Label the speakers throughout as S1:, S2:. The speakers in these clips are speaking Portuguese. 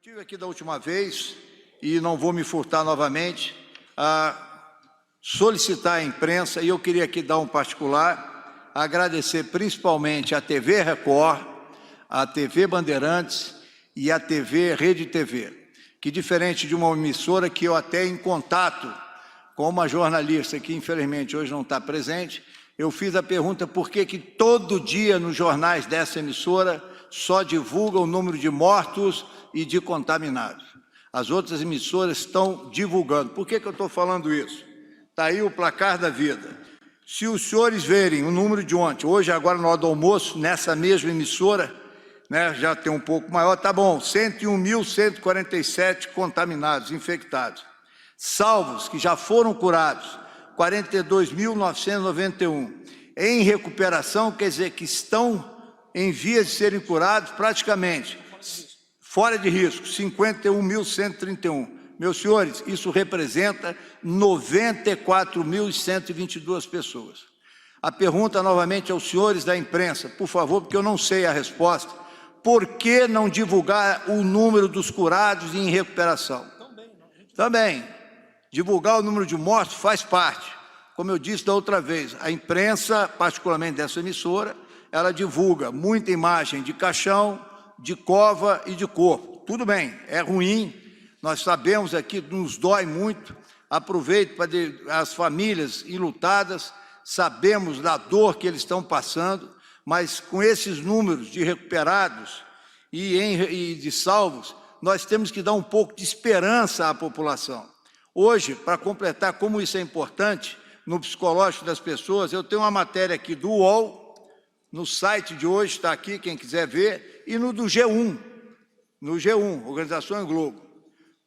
S1: Estive aqui da última vez e não vou me furtar novamente a solicitar à imprensa, e eu queria aqui dar um particular, agradecer principalmente à TV Record, à TV Bandeirantes e à TV Rede TV, que diferente de uma emissora que eu até em contato com uma jornalista que infelizmente hoje não está presente, eu fiz a pergunta por que todo dia nos jornais dessa emissora só divulga o número de mortos e de contaminados. As outras emissoras estão divulgando. Por que eu estou falando isso? Está aí o placar da vida. Se os senhores verem o número de ontem, hoje, agora na hora do almoço, nessa mesma emissora, né, já tem um pouco maior, tá bom, 101.147 contaminados, infectados. Salvos, que já foram curados, 42.991. Em recuperação, quer dizer que estão em vias de serem curados praticamente, fora de risco, 51.131. Meus senhores, isso representa 94.122 pessoas. A pergunta novamente aos senhores da imprensa, por favor, porque eu não sei a resposta, por que não divulgar o número dos curados e em recuperação? Também, divulgar o número de mortos faz parte. Como eu disse da outra vez, a imprensa, particularmente dessa emissora, ela divulga muita imagem de caixão, de cova e de corpo. Tudo bem, é ruim, nós sabemos aqui, nos dói muito, aproveito para as famílias enlutadas, sabemos da dor que eles estão passando, mas com esses números de recuperados e de salvos, nós temos que dar um pouco de esperança à população. Hoje, para completar como isso é importante no psicológico das pessoas, eu tenho uma matéria aqui do UOL, no site de hoje, está aqui, quem quiser ver, e no do G1, no G1, Organização Globo.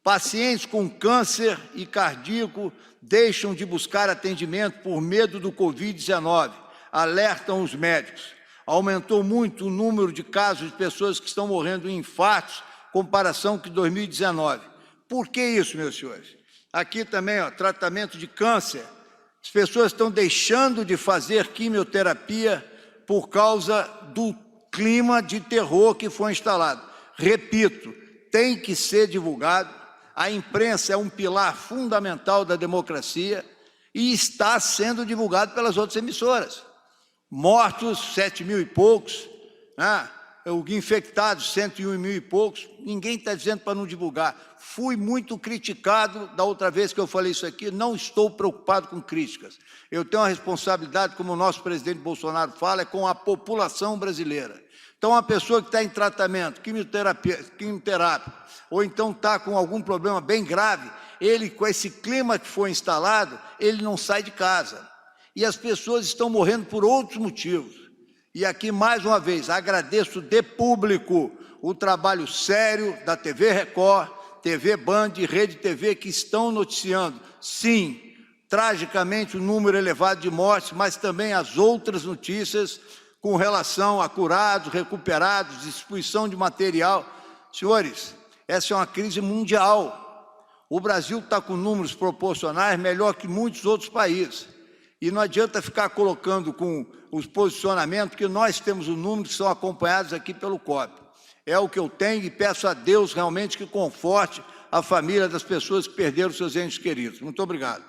S1: Pacientes com câncer e cardíaco deixam de buscar atendimento por medo do Covid-19, alertam os médicos. Aumentou muito o número de casos de pessoas que estão morrendo em infartos, comparação com 2019. Por que isso, meus senhores? Aqui também, ó, tratamento de câncer. As pessoas estão deixando de fazer quimioterapia por causa do clima de terror que foi instalado. Repito, tem que ser divulgado, a imprensa é um pilar fundamental da democracia e está sendo divulgado pelas outras emissoras. Mortos, 7 mil e poucos, né? Infectados, 101 mil e poucos, ninguém está dizendo para não divulgar. Fui muito criticado da outra vez que eu falei isso aqui, não estou preocupado com críticas. Eu tenho uma responsabilidade, como o nosso presidente Bolsonaro fala, é com a população brasileira. Então, uma pessoa que está em tratamento, quimioterapia, ou então está com algum problema bem grave, ele, com esse clima que foi instalado, ele não sai de casa. E as pessoas estão morrendo por outros motivos. E aqui, mais uma vez, agradeço de público o trabalho sério da TV Record, TV Band e Rede TV, que estão noticiando, sim, tragicamente, o número elevado de mortes, mas também as outras notícias com relação a curados, recuperados, distribuição de material. Senhores, essa é uma crise mundial. O Brasil está com números proporcionais melhor que muitos outros países. E não adianta ficar colocando com os posicionamentos, porque nós temos os números que são acompanhados aqui pelo COB. É o que eu tenho e peço a Deus realmente que conforte a família das pessoas que perderam seus entes queridos. Muito obrigado.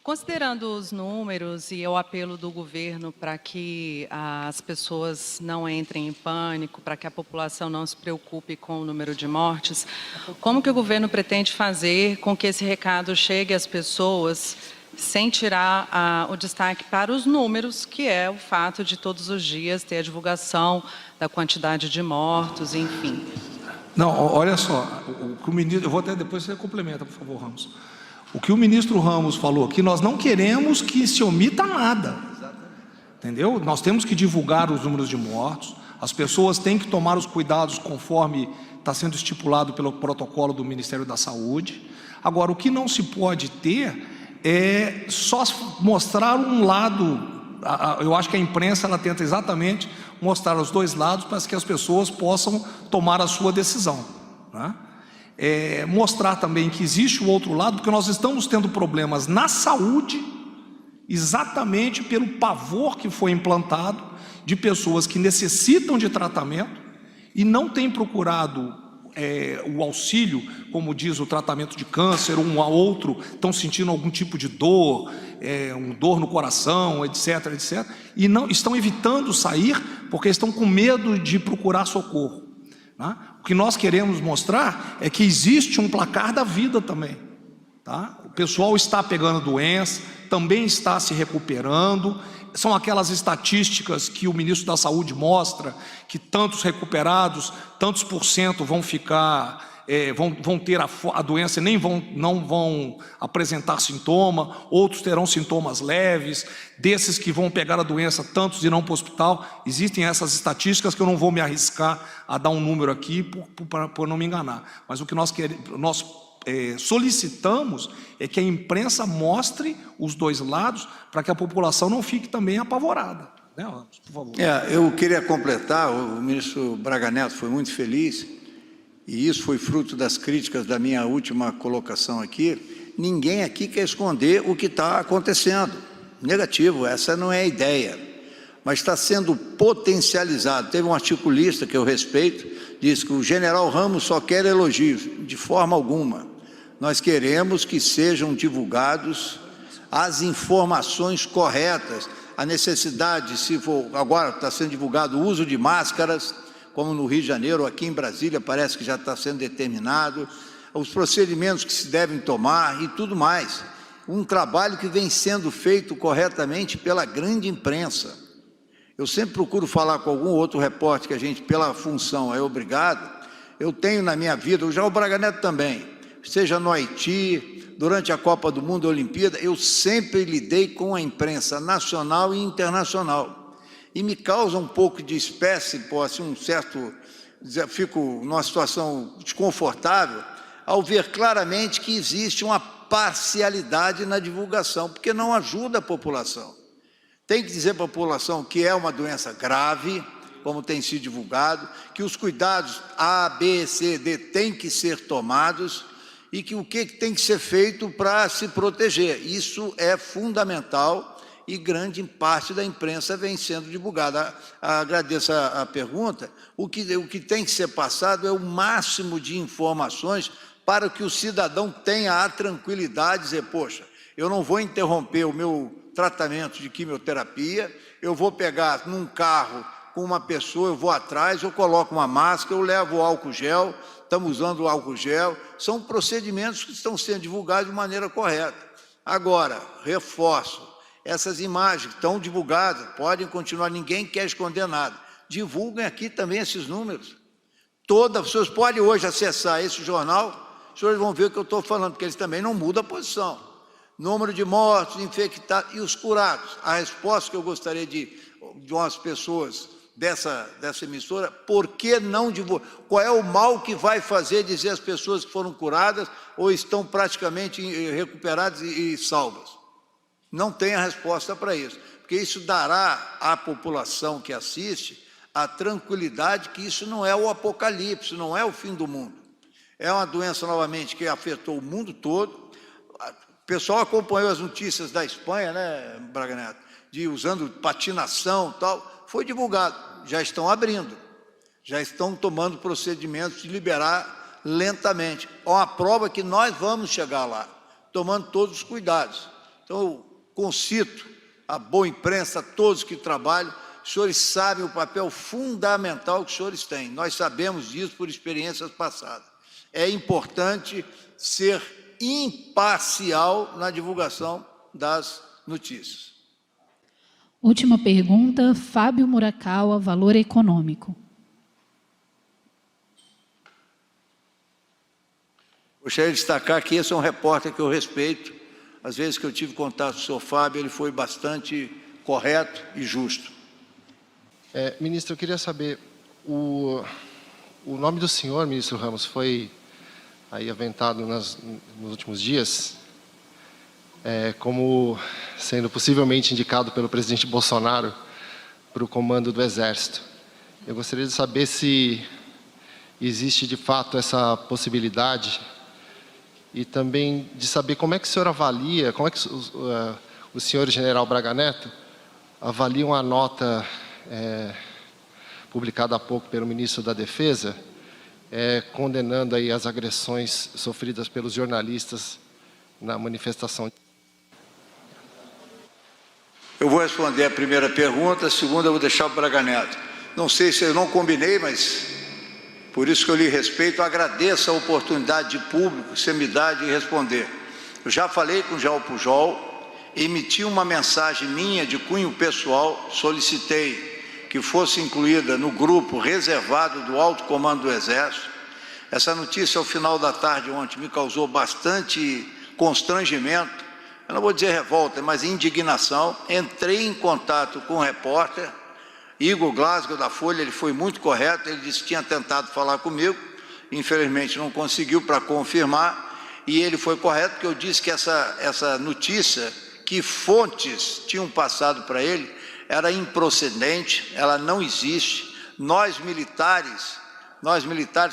S2: Considerando os números e o apelo do governo para que as pessoas não entrem em pânico, para que a população não se preocupe com o número de mortes, como que o governo pretende fazer com que esse recado chegue às pessoas sem tirar o destaque para os números, que é o fato de todos os dias ter a divulgação da quantidade de mortos, enfim?
S3: Não, olha só, o que o ministro, eu vou até depois você complementa, por favor, Ramos. O que o ministro Ramos falou aqui, nós não queremos que se omita nada, entendeu? Nós temos que divulgar os números de mortos, as pessoas têm que tomar os cuidados conforme está sendo estipulado pelo protocolo do Ministério da Saúde. Agora, o que não se pode ter é só mostrar um lado. Eu acho que a imprensa ela tenta exatamente mostrar os dois lados para que as pessoas possam tomar a sua decisão, né? Mostrar também que existe o outro lado, porque nós estamos tendo problemas na saúde, exatamente pelo pavor que foi implantado de pessoas que necessitam de tratamento e não têm procurado o auxílio, como diz o tratamento de câncer, um a outro, estão sentindo algum tipo de dor, dor no coração, etc, etc, e não estão evitando sair porque estão com medo de procurar socorro, né? O que nós queremos mostrar é que existe um placar da vida também, tá? O pessoal está pegando doença, também está se recuperando. São aquelas estatísticas que o ministro da Saúde mostra, que tantos recuperados, tantos % vão ficar, vão ter a doença e não vão apresentar sintoma, outros terão sintomas leves, desses que vão pegar a doença, tantos irão para o hospital. Existem essas estatísticas que eu não vou me arriscar a dar um número aqui por não me enganar, mas o que nós solicitamos é que a imprensa mostre os dois lados para que a população não fique também apavorada, né, Ramos, por favor.
S1: Eu queria completar, o ministro Braga Neto foi muito feliz, e isso foi fruto das críticas da minha última colocação aqui. Ninguém aqui quer esconder o que está acontecendo, negativo, essa não é a ideia, mas está sendo potencializado. Teve um articulista que eu respeito, disse que o general Ramos só quer elogios, de forma alguma. Nós queremos que sejam divulgados as informações corretas, a necessidade, se for, agora está sendo divulgado o uso de máscaras, como no Rio de Janeiro, aqui em Brasília parece que já está sendo determinado, os procedimentos que se devem tomar e tudo mais. Um trabalho que vem sendo feito corretamente pela grande imprensa. Eu sempre procuro falar com algum outro repórter que a gente, pela função, é obrigado. Eu tenho na minha vida, já o Braga Neto também, seja no Haiti, durante a Copa do Mundo, a Olimpíada, eu sempre lidei com a imprensa nacional e internacional. E me causa um pouco de espécie, assim, um certo... Fico numa situação desconfortável ao ver claramente que existe uma parcialidade na divulgação, porque não ajuda a população. Tem que dizer para a população que é uma doença grave, como tem sido divulgado, que os cuidados A, B, C, D têm que ser tomados, e que o que tem que ser feito para se proteger. Isso é fundamental e grande parte da imprensa vem sendo divulgada. Agradeço a pergunta. O que tem que ser passado é o máximo de informações para que o cidadão tenha a tranquilidade de dizer, poxa, eu não vou interromper o meu tratamento de quimioterapia, eu vou pegar num carro com uma pessoa, eu vou atrás, eu coloco uma máscara, eu levo álcool gel, estamos usando o álcool gel, são procedimentos que estão sendo divulgados de maneira correta. Agora, reforço, essas imagens estão divulgadas, podem continuar, ninguém quer esconder nada. Divulguem aqui também esses números. Os senhores podem hoje acessar esse jornal, os senhores vão ver o que eu estou falando, porque eles também não mudam a posição. Número de mortos, infectados e os curados. A resposta que eu gostaria de umas pessoas dessa emissora, por que não divulgar? Qual é o mal que vai fazer dizer as pessoas que foram curadas ou estão praticamente recuperadas e salvas? Não tem a resposta para isso, porque isso dará à população que assiste a tranquilidade que isso não é o apocalipse, não é o fim do mundo. É uma doença, novamente, que afetou o mundo todo. O pessoal acompanhou as notícias da Espanha, né, Braga Neto, usando patinação e tal. Foi divulgado, já estão abrindo, já estão tomando procedimentos de liberar lentamente. É uma prova que nós vamos chegar lá, tomando todos os cuidados. Então, eu concito a boa imprensa, a todos que trabalham, os senhores sabem o papel fundamental que os senhores têm. Nós sabemos disso por experiências passadas. É importante ser imparcial na divulgação das notícias.
S4: Última pergunta, Fábio Murakawa, Valor Econômico.
S1: Gostaria de destacar que esse é um repórter que eu respeito. Às vezes que eu tive contato com o senhor Fábio, ele foi bastante correto e justo.
S5: Ministro, eu queria saber, o nome do senhor, ministro Ramos, foi aí aventado nos últimos dias, como sendo possivelmente indicado pelo presidente Bolsonaro para o comando do Exército. Eu gostaria de saber se existe de fato essa possibilidade e também de saber como é que o senhor avalia, como é que o senhor general Braga Neto avalia uma nota publicada há pouco pelo ministro da Defesa, condenando aí as agressões sofridas pelos jornalistas na manifestação.
S1: Eu vou responder a primeira pergunta, a segunda eu vou deixar para o Braga Neto. Não sei se eu não combinei, mas por isso que eu lhe respeito, agradeço a oportunidade de público que você me dá de responder. Eu já falei com o Jean Pujol, emiti uma mensagem minha de cunho pessoal, solicitei que fosse incluída no grupo reservado do Alto Comando do Exército. Essa notícia, ao final da tarde ontem, me causou bastante constrangimento, eu não vou dizer revolta, mas indignação. Entrei em contato com o repórter, Igor Glasgow, da Folha, ele foi muito correto, ele disse que tinha tentado falar comigo, infelizmente não conseguiu para confirmar, e ele foi correto, porque eu disse que essa notícia, que fontes tinham passado para ele, era improcedente, ela não existe. Nós militares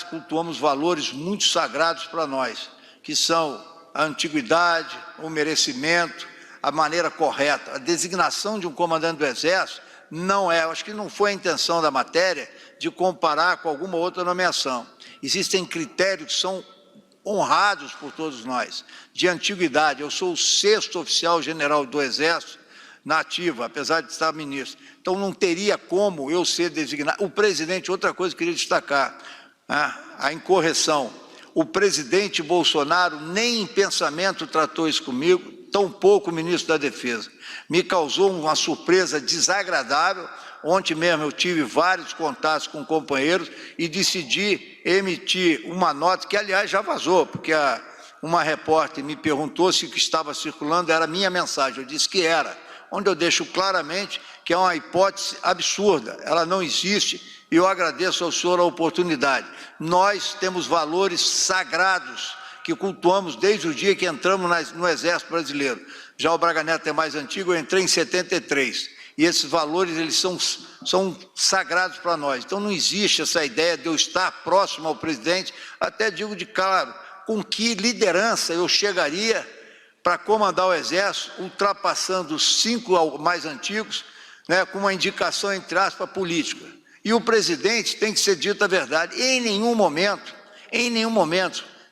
S1: cultuamos valores muito sagrados para nós, que são a antiguidade, o merecimento, a maneira correta. A designação de um comandante do Exército não é, acho que não foi a intenção da matéria de comparar com alguma outra nomeação. Existem critérios que são honrados por todos nós, de antiguidade. Eu sou o 6º oficial general do Exército na ativa, apesar de estar ministro. Então não teria como eu ser designado. O presidente, outra coisa que eu queria destacar, a incorreção. O presidente Bolsonaro nem em pensamento tratou isso comigo, tampouco o ministro da Defesa. Me causou uma surpresa desagradável. Ontem mesmo eu tive vários contatos com companheiros e decidi emitir uma nota, que aliás já vazou, porque uma repórter me perguntou se o que estava circulando era minha mensagem. Eu disse que era, onde eu deixo claramente que é uma hipótese absurda, ela não existe, e eu agradeço ao senhor a oportunidade. Nós temos valores sagrados que cultuamos desde o dia que entramos no Exército Brasileiro. Já o Braga Neto é mais antigo, eu entrei em 73, e esses valores eles são sagrados para nós. Então não existe essa ideia de eu estar próximo ao presidente, até digo de claro, com que liderança eu chegaria para comandar o Exército, ultrapassando os 5 mais antigos, com uma indicação, entre aspas, política. E o presidente tem que ser dita a verdade. Em nenhum momento,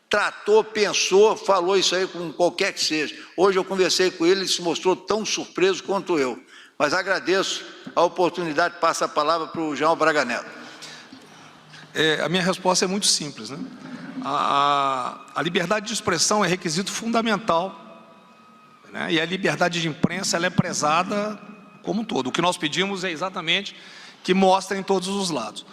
S1: tratou, pensou, falou isso aí com qualquer que seja. Hoje eu conversei com ele, ele se mostrou tão surpreso quanto eu. Mas agradeço a oportunidade, passo a palavra para o João Braga Neto.
S3: A minha resposta é muito simples, A liberdade de expressão é requisito fundamental, e a liberdade de imprensa ela é prezada como um todo. O que nós pedimos é exatamente que mostrem todos os lados.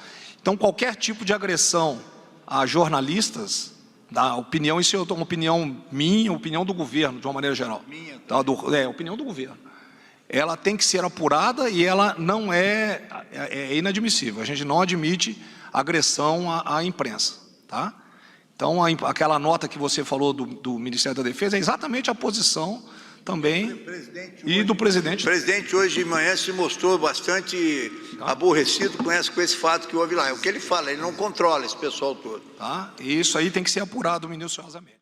S3: Então, qualquer tipo de agressão a jornalistas, da opinião, isso é uma opinião minha, opinião do governo, de uma maneira geral. Opinião do governo. Ela tem que ser apurada e ela não é inadmissível. A gente não admite agressão à imprensa, tá? Então, aquela nota que você falou do Ministério da Defesa é exatamente a posição também do presidente.
S1: O presidente hoje de manhã se mostrou bastante aborrecido com esse fato que houve lá. É o que ele fala, ele não controla esse pessoal todo.
S3: Tá? E isso aí tem que ser apurado minuciosamente.